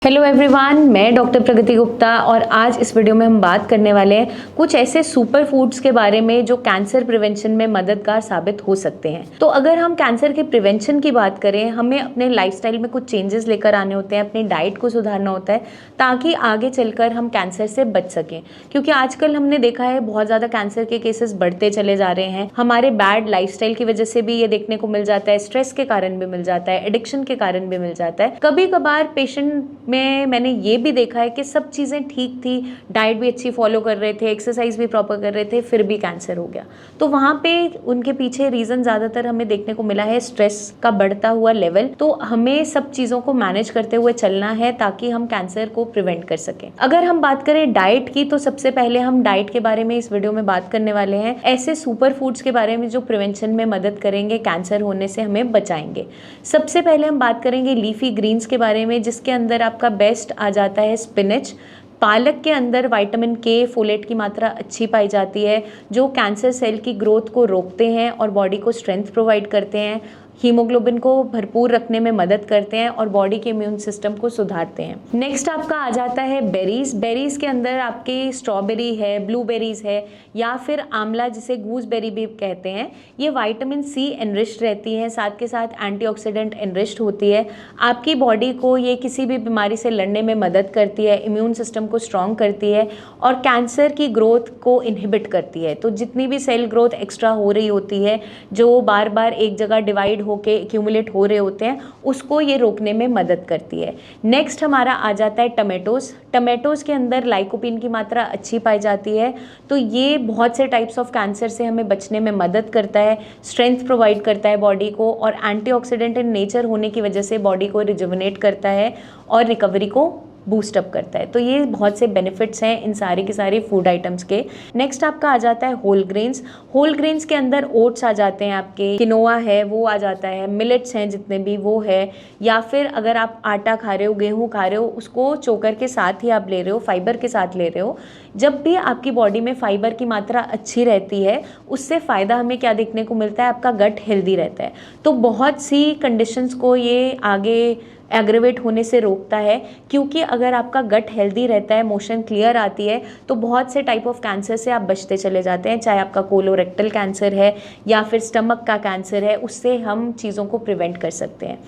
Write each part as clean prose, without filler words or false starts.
Hello everyone, मैं doctor प्रगति गुप्ता और आज इस वीडियो में हम बात करने वाले हैं कुछ ऐसे सुपर फूड्स के बारे में जो कैंसर प्रिवेंशन में मददगार साबित हो सकते हैं। तो अगर हम कैंसर के प्रिवेंशन की बात करें, हमें अपने लाइफस्टाइल में कुछ चेंजेस लेकर आने होते हैं, अपनी डाइट को सुधारना होता है ताकि आगे चलकर हम कैंसर से बच सकें। क्योंकि आजकल हमने देखा है बहुत ज़्यादा कैंसर के केसेस बढ़ते चले जा रहे हैं। हमारे बैड लाइफस्टाइल की वजह से भी ये देखने को मिल जाता है, स्ट्रेस के कारण भी मिल जाता है, एडिक्शन के कारण भी मिल जाता है। कभी कभार पेशेंट में मैंने ये भी देखा है कि सब चीज़ें ठीक थी, डाइट भी अच्छी फॉलो कर रहे थे, एक्सरसाइज भी प्रॉपर कर रहे थे, फिर भी कैंसर हो गया। तो वहाँ पे उनके पीछे रीज़न ज़्यादातर हमें देखने को मिला है स्ट्रेस का बढ़ता हुआ लेवल। तो हमें सब चीज़ों को मैनेज करते हुए चलना है ताकि हम कैंसर को प्रिवेंट कर सकें। अगर हम बात करें डाइट की, तो सबसे पहले हम डाइट के बारे में इस वीडियो में बात करने वाले हैं, ऐसे सुपर फूड्स के बारे में जो प्रिवेंशन में मदद करेंगे, कैंसर होने से हमें बचाएंगे। सबसे पहले हम बात करेंगे लीफी ग्रीन्स के बारे में, जिसके अंदर आपका बेस्ट आ जाता है स्पिनच। पालक के अंदर विटामिन के, फोलेट की मात्रा अच्छी पाई जाती है, जो कैंसर सेल की ग्रोथ को रोकते हैं और बॉडी को स्ट्रेंथ प्रोवाइड करते हैं, हीमोग्लोबिन को भरपूर रखने में मदद करते हैं और बॉडी के इम्यून सिस्टम को सुधारते हैं। नेक्स्ट आपका आ जाता है बेरीज। बेरीज के अंदर आपकी स्ट्रॉबेरी है, ब्लूबेरीज है, या फिर आंवला जिसे गूसबेरी भी कहते हैं। ये विटामिन सी एनरिच्ड रहती हैं, साथ के साथ एंटीऑक्सीडेंट एनरिच्ड होती है। आपकी बॉडी को ये किसी भी बीमारी से लड़ने में मदद करती है, इम्यून सिस्टम को स्ट्रॉन्ग करती है और कैंसर की ग्रोथ को इनहिबिट करती है। तो जितनी भी सेल ग्रोथ एक्स्ट्रा हो रही होती है, जो बार बार एक जगह डिवाइड होके एक्यूमुलेट हो रहे होते हैं, उसको ये रोकने में मदद करती है। नेक्स्ट हमारा आ जाता है टमेटोज। टमेटोज के अंदर लाइकोपीन की मात्रा अच्छी पाई जाती है, तो ये बहुत से टाइप्स ऑफ कैंसर से हमें बचने में मदद करता है, स्ट्रेंथ प्रोवाइड करता है बॉडी को, और एंटीऑक्सीडेंट इन नेचर होने की वजह से बॉडी को रिजुविनेट करता है और रिकवरी को बूस्ट अप करता है। तो ये बहुत से बेनिफिट्स हैं इन सारे के सारे फूड आइटम्स के। नेक्स्ट आपका आ जाता है होल ग्रेन्स। होल ग्रेन्स के अंदर ओट्स आ जाते हैं, आपके किनोआ है वो आ जाता है, मिलेट्स हैं जितने भी वो है, या फिर अगर आप आटा खा रहे हो, गेहूं खा रहे हो, उसको चोकर के साथ ही आप ले रहे हो, फाइबर के साथ ले रहे हो। जब भी आपकी बॉडी में फाइबर की मात्रा अच्छी रहती है, उससे फ़ायदा हमें क्या देखने को मिलता है, आपका गट हेल्दी रहता है। तो बहुत सी कंडीशंस को ये आगे एग्रेवेट होने से रोकता है, क्योंकि अगर आपका गट हेल्दी रहता है, मोशन क्लियर आती है, तो बहुत से टाइप ऑफ कैंसर से आप बचते चले जाते हैं। चाहे आपका कोलोरेक्टल कैंसर है या फिर स्टमक का कैंसर है, उससे हम चीज़ों को प्रिवेंट कर सकते हैं।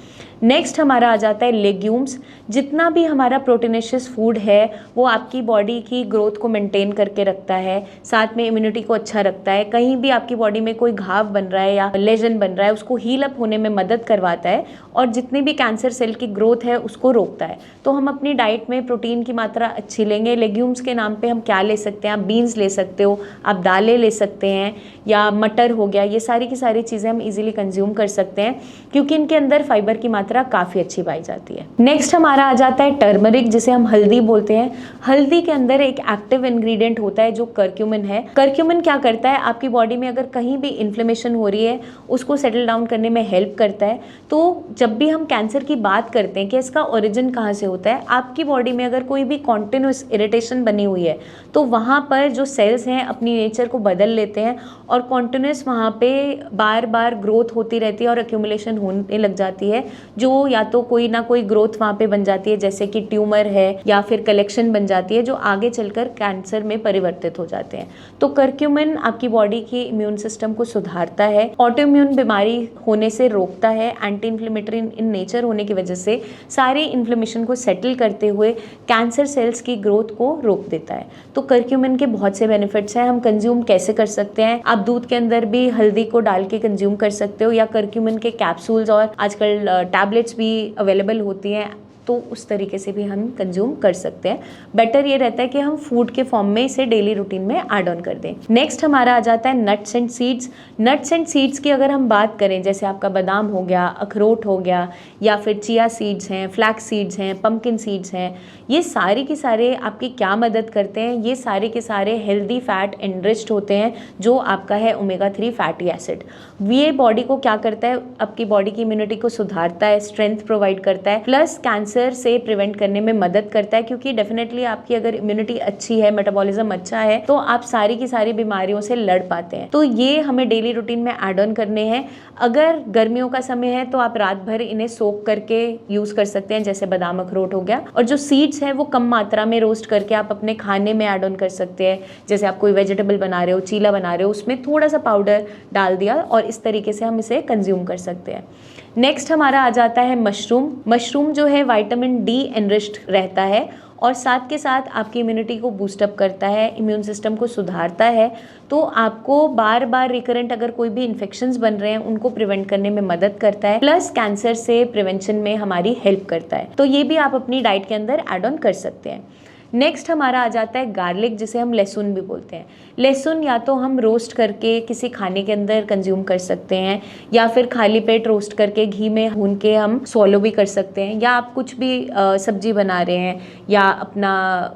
नेक्स्ट हमारा आ जाता है लेग्यूम्स। जितना भी हमारा प्रोटीनेशियस फूड है वो आपकी बॉडी की ग्रोथ को मेंटेन करके रखता है, साथ में इम्यूनिटी को अच्छा रखता है। कहीं भी आपकी बॉडी में कोई घाव बन रहा है या लेजन बन रहा है, उसको हील अप होने में मदद करवाता है और जितनी भी कैंसर सेल की ग्रोथ है उसको रोकता है। तो हम अपनी डाइट में प्रोटीन की मात्रा अच्छी लेंगे। लेग्यूम्स के नाम पे हम क्या ले सकते हैं, आप बीन्स ले सकते हो, आप दालें ले सकते हैं, या मटर हो गया। ये सारी की सारी चीज़ें हम इजीली कंज्यूम कर सकते हैं क्योंकि इनके अंदर फाइबर की मात्रा काफ़ी अच्छी पाई जाती है। नेक्स्ट हमारा आ जाता है टर्मरिक, जिसे हम हल्दी बोलते हैं। हल्दी के अंदर एक एक्टिव इंग्रेडिएंट होता है जो कर्क्यूमिन है। कर्क्यूमिन क्या करता है, आपकी बॉडी में अगर कहीं भी इन्फ्लेमेशन हो रही है उसको सेटल डाउन करने में हेल्प करता है। तो जब भी हम कैंसर की बात करते हैं कि इसका ओरिजिन कहाँ से होता है, आपकी बॉडी में अगर कोई भी कॉन्टिन्यूस इरिटेशन बनी हुई है तो वहाँ पर जो सेल्स हैं अपनी नेचर को बदल लेते हैं और कॉन्टिन्यूस वहाँ पे बार बार ग्रोथ होती रहती है और एक्यूमुलेशन होने लग जाती है, जो या तो कोई ना कोई ग्रोथ वहाँ पे बन जाती है, जैसे कि ट्यूमर है या फिर कलेक्शन बन जाती है, जो आगे चलकर कैंसर में परिवर्तित हो जाते हैं। तो कर्क्यूमिन आपकी बॉडी की इम्यून सिस्टम को सुधारता है, ऑटोइम्यून बीमारी होने से रोकता है, एंटी इन्फ्लेमेटरी इन नेचर होने की वजह से सारी इन्फ्लेमेशन को सेटल करते हुए कैंसर सेल्स की ग्रोथ को रोक देता है। तो कर्क्यूमिन के बहुत से बेनिफिट्स हैं। हम कंज्यूम कैसे कर सकते हैं, आप दूध के अंदर भी हल्दी को डाल के कंज्यूम कर सकते हो, या कर्क्यूमिन के कैप्सूल्स और आजकल टैबलेट्स भी अवेलेबल होती हैं, तो उस तरीके से भी हम कंज्यूम कर सकते हैं। बेटर ये रहता है कि हम फूड के फॉर्म में इसे डेली रूटीन में ऐड ऑन कर दें। नेक्स्ट हमारा आ जाता है nuts and seeds. Nuts and seeds की अगर हम बात करें, जैसे आपका बादाम हो गया, अखरोट हो गया, या फिर चिया सीड्स हैं, फ्लैक्स सीड्स हैं, पंपकिन सीड्स हैं, ये सारे के सारे आपकी क्या मदद करते हैं, ये सारे के सारे हेल्दी फैट एनरिच्ड होते हैं, जो आपका है ओमेगा 3 फैटी एसिड। ये बॉडी को क्या करता है, आपकी बॉडी की इम्यूनिटी को सुधारता है, स्ट्रेंथ प्रोवाइड करता है, प्लस कैंसर कैंसर से प्रिवेंट करने में मदद करता है, क्योंकि डेफिनेटली आपकी अगर इम्यूनिटी अच्छी है, मेटाबॉलिज्म अच्छा है, तो आप सारी की सारी बीमारियों से लड़ पाते हैं। तो ये हमें डेली रूटीन में ऐड ऑन करने हैं। अगर गर्मियों का समय है तो आप रात भर इन्हें सोक करके यूज कर सकते हैं, जैसे बादाम अखरोट हो गया। और जो सीड्स है वो कम मात्रा में रोस्ट करके आप अपने खाने में ऐड ऑन कर सकते हैं। जैसे आप कोई वेजिटेबल बना रहे हो, चीला बना रहे हो, उसमें थोड़ा सा पाउडर डाल दिया और इस तरीके से हम इसे कंज्यूम कर सकते हैं। नेक्स्ट हमारा आ जाता है मशरूम। मशरूम जो है विटामिन डी एनरिच्ड रहता है और साथ के साथ आपकी इम्यूनिटी को बूस्टअप करता है, इम्यून सिस्टम को सुधारता है। तो आपको बार बार रिकरेंट अगर कोई भी इन्फेक्शंस बन रहे हैं उनको प्रिवेंट करने में मदद करता है, प्लस कैंसर से प्रिवेंशन में हमारी हेल्प करता है। तो ये भी आप अपनी डाइट के अंदर ऐड ऑन कर सकते हैं। नेक्स्ट हमारा आ जाता है गार्लिक, जिसे हम लहसुन भी बोलते हैं। लहसुन या तो हम रोस्ट करके किसी खाने के अंदर कंज्यूम कर सकते हैं, या फिर खाली पेट रोस्ट करके घी में भून के हम स्वॉलो भी कर सकते हैं, या आप कुछ भी सब्जी बना रहे हैं या अपना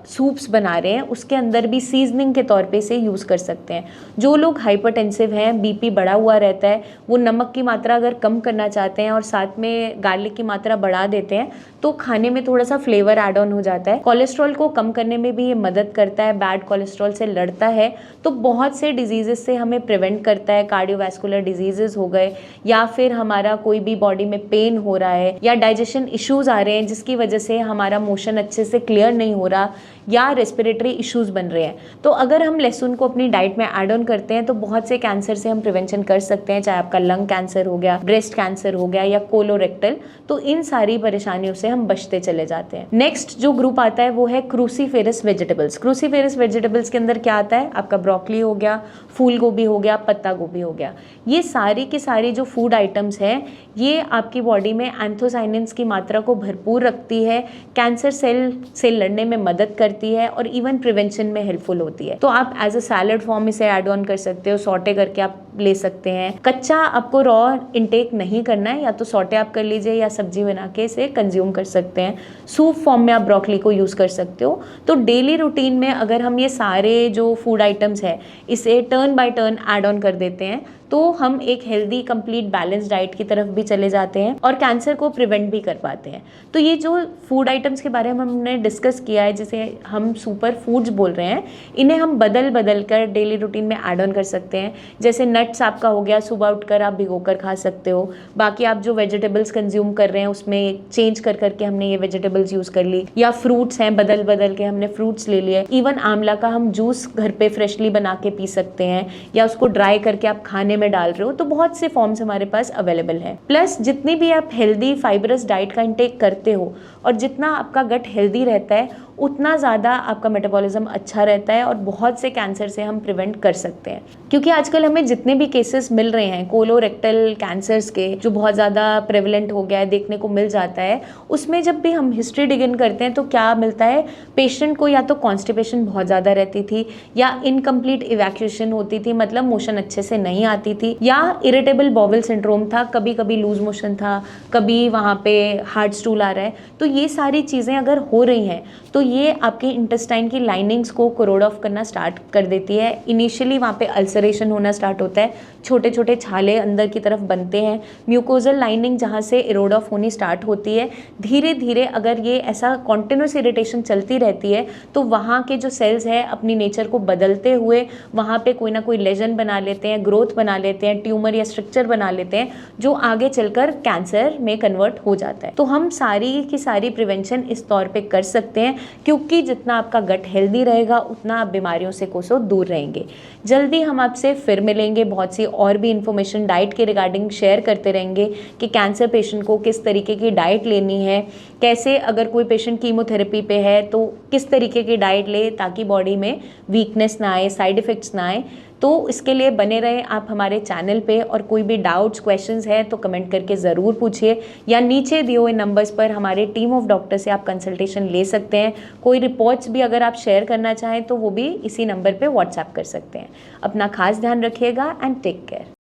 सूप्स बना रहे हैं उसके अंदर भी सीजनिंग के तौर पे इसे यूज़ कर सकते हैं। जो लोग हाइपरटेंसिव हैं, बीपी बढ़ा हुआ रहता है, वो नमक की मात्रा अगर कम करना चाहते हैं और साथ में गार्लिक की मात्रा बढ़ा देते हैं तो खाने में थोड़ा सा फ्लेवर ऐड ऑन हो जाता है। कोलेस्ट्रॉल को कम करने में भी ये मदद करता है, बैड कोलेस्ट्रॉल से लड़ता है, तो बहुत से डिजीजेस से हमें प्रिवेंट करता है। कार्डियोवैस्कुलर डिजीजेस हो गए, या फिर हमारा कोई भी बॉडी में पेन हो रहा है, या डाइजेशन इश्यूज आ रहे हैं जिसकी वजह से हमारा मोशन अच्छे से क्लियर नहीं हो रहा, या रेस्पिरेटरी इश्यूज बन रहे हैं, तो अगर हम लहसुन को अपनी डाइट में ऐड ऑन करते हैं तो बहुत से कैंसर से हम प्रिवेंशन कर सकते हैं। चाहे आपका लंग कैंसर हो गया, ब्रेस्ट कैंसर हो गया, या कोलोरेक्टल, तो इन सारी परेशानियों से हम बचते चले जाते हैं। नेक्स्ट जो ग्रुप आता है वो है क्रूसीफेरस वेजिटेबल्स। क्रूसीफेरस वेजिटेबल्स के अंदर क्या आता है? आपका ब्रोकली हो गया, फूल गोभी हो गया, पत्ता गोभी हो गया। ये सारी की सारी जो फूड आइटम्स हैं ये आपकी बॉडी में एंथोसाइनिन्स की मात्रा को भरपूर रखती है, कैंसर सेल से लड़ने में मदद करती है और इवन प्रिवेंशन में हेल्पफुल होती है। तो आप एज अ सैलड फॉर्म इसे ऐड ऑन कर सकते हो, सॉटे करके आप ले सकते हैं। कच्चा आपको रॉ इनटेक नहीं करना है, या तो सॉटे आप कर लीजिए या सब्जी बना के इसे कंज्यूम कर सकते हैं। सूप फॉर्म में आप ब्रोकली को यूज़ कर सकते हो। तो डेली रूटीन में अगर हम ये सारे जो फूड आइटम्स है इसे turn by turn add on कर देते हैं तो हम एक हेल्दी कंप्लीट बैलेंस डाइट की तरफ भी चले जाते हैं और कैंसर को प्रिवेंट भी कर पाते हैं। तो ये जो फूड आइटम्स के बारे में हमने डिस्कस किया है, जिसे हम सुपर फूड्स बोल रहे हैं, इन्हें हम बदल बदल कर डेली रूटीन में ऐड ऑन कर सकते हैं। जैसे नट्स आपका हो गया, सुबह उठकर आप भिगोकर खा सकते हो। बाकी आप जो वेजिटेबल्स कंज्यूम कर रहे हैं उसमें चेंज कर करके हमने ये वेजिटेबल्स यूज़ कर ली, या फ्रूट्स हैं बदल बदल के हमने फ्रूट्स ले लिए। इवन आंवला का हम जूस घर पे फ्रेशली बना के पी सकते हैं, या उसको ड्राई करके आप खाने में डाल रहे हो। तो बहुत से फॉर्म्स हमारे पास अवेलेबल है। प्लस जितनी भी आप हेल्दी फाइबरस डाइट का इंटेक करते हो और जितना आपका गट हेल्दी रहता है उतना ज़्यादा आपका मेटाबॉलिज्म अच्छा रहता है और बहुत से कैंसर से हम प्रिवेंट कर सकते हैं। क्योंकि आजकल हमें जितने भी केसेस मिल रहे हैं कोलोरेक्टल कैंसर्स के, जो बहुत ज़्यादा प्रेवलेंट हो गया है, देखने को मिल जाता है, उसमें जब भी हम हिस्ट्री डिग इन करते हैं तो क्या मिलता है, पेशेंट को या तो कॉन्स्टिपेशन बहुत ज़्यादा रहती थी, या इनकम्प्लीट इवैक्यूएशन होती थी, मतलब मोशन अच्छे से नहीं आती थी, या इरिटेबल बॉवल सिंड्रोम था, कभी कभी लूज मोशन था, कभी वहाँ पे हार्ड स्टूल आ रहा है। तो ये सारी चीज़ें अगर हो रही हैं तो ये आपके इंटेस्टाइन की लाइनिंग्स को कोरोड ऑफ करना स्टार्ट कर देती है। इनिशियली वहाँ पे अल्सरेशन होना स्टार्ट होता है, छोटे छोटे छाले अंदर की तरफ बनते हैं, म्यूकोजल लाइनिंग जहाँ से इरोड ऑफ होनी स्टार्ट होती है। धीरे धीरे अगर ये ऐसा कॉन्टिन्यूस इरिटेशन चलती रहती है तो वहाँ के जो सेल्स है अपनी नेचर को बदलते हुए वहाँ पे कोई ना कोई लेजन बना लेते हैं, ग्रोथ बना लेते हैं, ट्यूमर या स्ट्रक्चर बना लेते हैं, जो आगे चलकर कैंसर में कन्वर्ट हो जाता है। तो हम सारी की सारी प्रिवेंशन इस तौर पे कर सकते हैं, क्योंकि जितना आपका गट हेल्दी रहेगा उतना आप बीमारियों से कोसों दूर रहेंगे। जल्दी हम आपसे फिर मिलेंगे, बहुत सी और भी इंफॉर्मेशन डाइट के रिगार्डिंग शेयर करते रहेंगे कि कैंसर पेशेंट को किस तरीके की डाइट लेनी है, कैसे अगर कोई पेशेंट कीमोथेरेपी पे है तो किस तरीके की डाइट ले ताकि बॉडी में वीकनेस ना आए, साइड इफ़ेक्ट्स ना आए। तो इसके लिए बने रहें आप हमारे चैनल पे, और कोई भी डाउट्स क्वेश्चंस है तो कमेंट करके ज़रूर पूछिए, या नीचे दिए हुए नंबर्स पर हमारे टीम ऑफ डॉक्टर से आप कंसल्टेशन ले सकते हैं। कोई रिपोर्ट्स भी अगर आप शेयर करना चाहें तो वो भी इसी नंबर पे व्हाट्सएप कर सकते हैं। अपना खास ध्यान रखिएगा एंड टेक केयर।